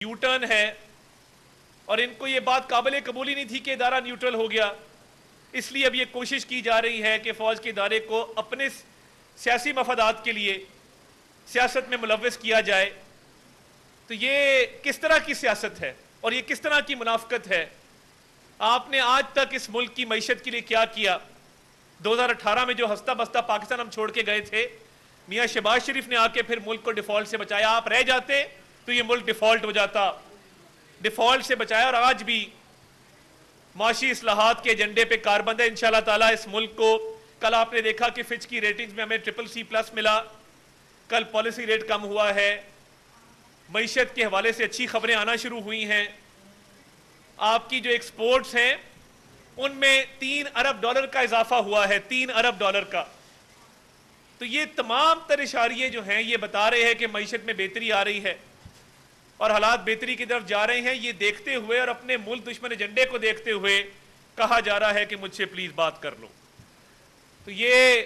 You turn ہے اور ان کو یہ بات قابل قبول ہی نہیں تھی کہ ادارہ نیوٹرل ہو گیا. اس لیے اب یہ کوشش کی جا رہی ہے کہ فوج کے ادارے کو اپنے سیاسی مفادات کے لیے سیاست میں ملوث کیا جائے. تو یہ کس طرح کی سیاست ہے اور یہ کس طرح کی منافقت ہے؟ آپ نے آج تک اس ملک کی معیشت کے لیے کیا کیا؟ 2018 میں جو ہستہ بستہ پاکستان ہم چھوڑ کے گئے تھے، میاں شہباز شریف نے آ کے پھر ملک کو ڈیفالٹ سے بچایا. آپ رہ جاتے تو یہ ملک ڈیفالٹ ہو جاتا. ڈیفالٹ سے بچایا اور آج بھی معاشی اصلاحات کے ایجنڈے پہ کاربند ہے انشاءاللہ تعالیٰ اس ملک کو. کل آپ نے دیکھا کہ فچ کی ریٹنگز میں ہمیں CCC+ ملا. کل پالیسی ریٹ کم ہوا ہے. معیشت کے حوالے سے اچھی خبریں آنا شروع ہوئی ہیں. آپ کی جو ایکسپورٹس ہیں ان میں $3 ارب کا اضافہ ہوا ہے، $3 ارب کا. تو یہ تمام تر اشاریے جو ہیں یہ بتا رہے ہیں کہ معیشت میں بہتری آ رہی ہے اور حالات بہتری کی طرف جا رہے ہیں. یہ دیکھتے ہوئے اور اپنے ملک دشمن ایجنڈے کو دیکھتے ہوئے کہا جا رہا ہے کہ مجھ سے پلیز بات کر لو. تو یہ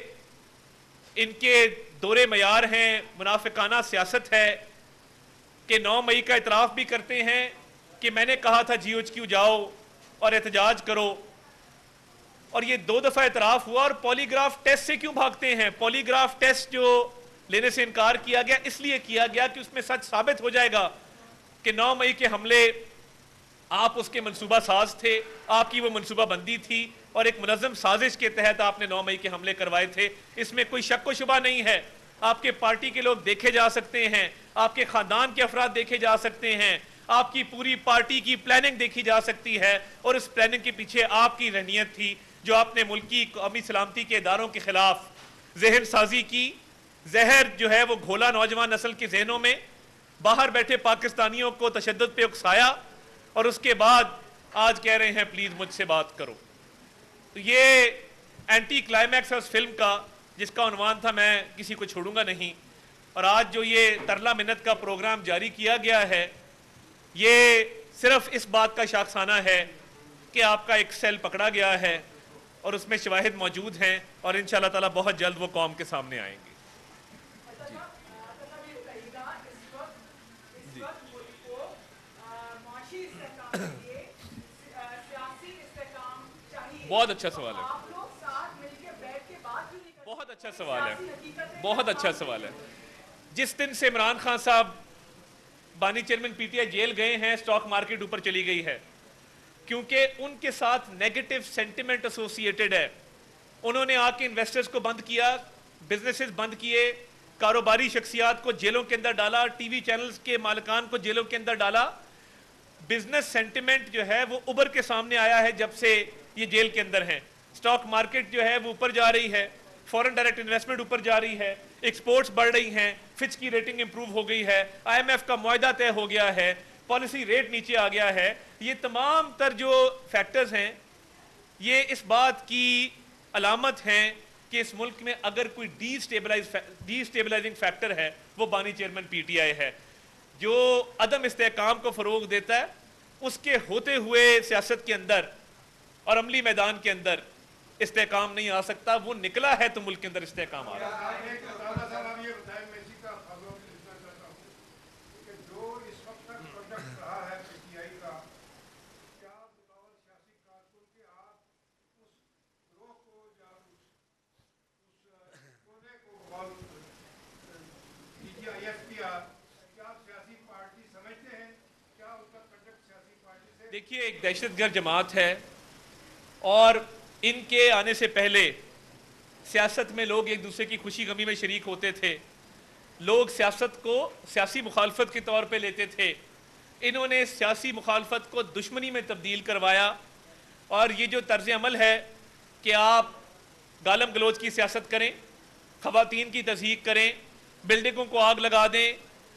ان کے دورے معیار ہیں، منافقانہ سیاست ہے کہ 9 مئی کا اعتراف بھی کرتے ہیں کہ میں نے کہا تھا GHQ جاؤ اور احتجاج کرو، اور یہ 2 دفعہ اعتراف ہوا. اور پولی گراف ٹیسٹ سے کیوں بھاگتے ہیں؟ پولی گراف ٹیسٹ جو لینے سے انکار کیا گیا اس لیے کیا گیا کہ اس میں سچ ثابت ہو جائے گا کہ 9 مئی کے حملے آپ اس کے منصوبہ ساز تھے، آپ کی وہ منصوبہ بندی تھی اور ایک منظم سازش کے تحت آپ نے 9 مئی کے حملے کروائے تھے. اس میں کوئی شک و شبہ نہیں ہے. آپ کے پارٹی کے لوگ دیکھے جا سکتے ہیں، آپ کے خاندان کے افراد دیکھے جا سکتے ہیں، آپ کی پوری پارٹی کی پلاننگ دیکھی جا سکتی ہے، اور اس پلاننگ کے پیچھے آپ کی ذہنیت تھی جو آپ نے ملکی قومی سلامتی کے اداروں کے خلاف ذہن سازی کی. زہر جو ہے وہ گھولا نوجوان نسل کے ذہنوں میں، باہر بیٹھے پاکستانیوں کو تشدد پہ اکسایا اور اس کے بعد آج کہہ رہے ہیں پلیز مجھ سے بات کرو. تو یہ اینٹی کلائمیکس ہے اس فلم کا جس کا عنوان تھا میں کسی کو چھوڑوں گا نہیں. اور آج جو یہ ترلا منت کا پروگرام جاری کیا گیا ہے یہ صرف اس بات کا شاخسانہ ہے کہ آپ کا ایک سیل پکڑا گیا ہے اور اس میں شواہد موجود ہیں اور انشاءاللہ تعالیٰ بہت جلد وہ قوم کے سامنے آئیں گے. بہت اچھا سوال ہے، بہت اچھا سوال ہے، بہت اچھا سوال ہے. جس دن سے عمران خان صاحب بانی چیئرمین PTI جیل گئے ہیں سٹاک مارکیٹ اوپر چلی گئی ہے، کیونکہ ان کے ساتھ نیگیٹو سینٹیمنٹ ایسوسیٹڈ ہے. انہوں نے آ کے انویسٹرز کو بند کیا، بزنسز بند کیے، کاروباری شخصیات کو جیلوں کے اندر ڈالا، ٹی وی چینلز کے مالکان کو جیلوں کے اندر ڈالا. بزنس سینٹیمنٹ جو ہے وہ ابھر کے سامنے آیا ہے جب سے یہ جیل کے اندر ہیں. سٹاک مارکیٹ جو ہے وہ اوپر جا رہی ہے، فورن ڈائریکٹ انویسٹمنٹ اوپر جا رہی ہے، ایکسپورٹس بڑھ رہی ہیں، فچ کی ریٹنگ امپروو ہو گئی ہے، IMF کا معاہدہ طے ہو گیا ہے، پالیسی ریٹ نیچے آ گیا ہے. یہ تمام تر جو فیکٹرز ہیں یہ اس بات کی علامت ہیں کہ اس ملک میں اگر کوئی ڈی اسٹیبلائزنگ فیکٹر ہے وہ بانی چیئرمین PTI ہے، جو عدم استحکام کو فروغ دیتا ہے. اس کے ہوتے ہوئے سیاست کے اندر اور عملی میدان کے اندر استحکام نہیں آ سکتا. وہ نکلا ہے تو ملک کے اندر استحکام آ رہا ہے. دیکھیے ایک دہشت گرد جماعت ہے اور ان کے آنے سے پہلے سیاست میں لوگ ایک دوسرے کی خوشی غمی میں شریک ہوتے تھے. لوگ سیاست کو سیاسی مخالفت کے طور پہ لیتے تھے. انہوں نے سیاسی مخالفت کو دشمنی میں تبدیل کروایا، اور یہ جو طرز عمل ہے کہ آپ گالم گلوچ کی سیاست کریں، خواتین کی تضحیک کریں، بلڈنگوں کو آگ لگا دیں،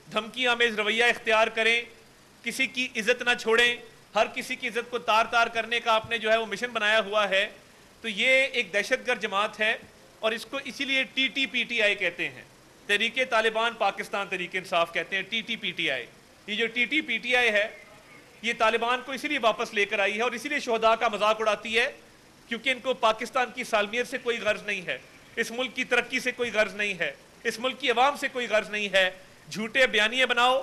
دھمکی آمیز رویہ اختیار کریں، کسی کی عزت نہ چھوڑیں، ہر کسی کی عزت کو تار تار کرنے کا آپ نے جو ہے وہ مشن بنایا ہوا ہے. تو یہ ایک دہشت گرد جماعت ہے اور اس کو اسی لیے TTPTI کہتے ہیں، تحریک طالبان پاکستان تحریک انصاف کہتے ہیں TTPTI. یہ جو TTPTI ہے یہ طالبان کو اسی لیے واپس لے کر آئی ہے اور اسی لیے شہداء کا مذاق اڑاتی ہے، کیونکہ ان کو پاکستان کی سالمیت سے کوئی غرض نہیں ہے، اس ملک کی ترقی سے کوئی غرض نہیں ہے، اس ملک کی عوام سے کوئی غرض نہیں ہے. جھوٹے بیانیے بناؤ،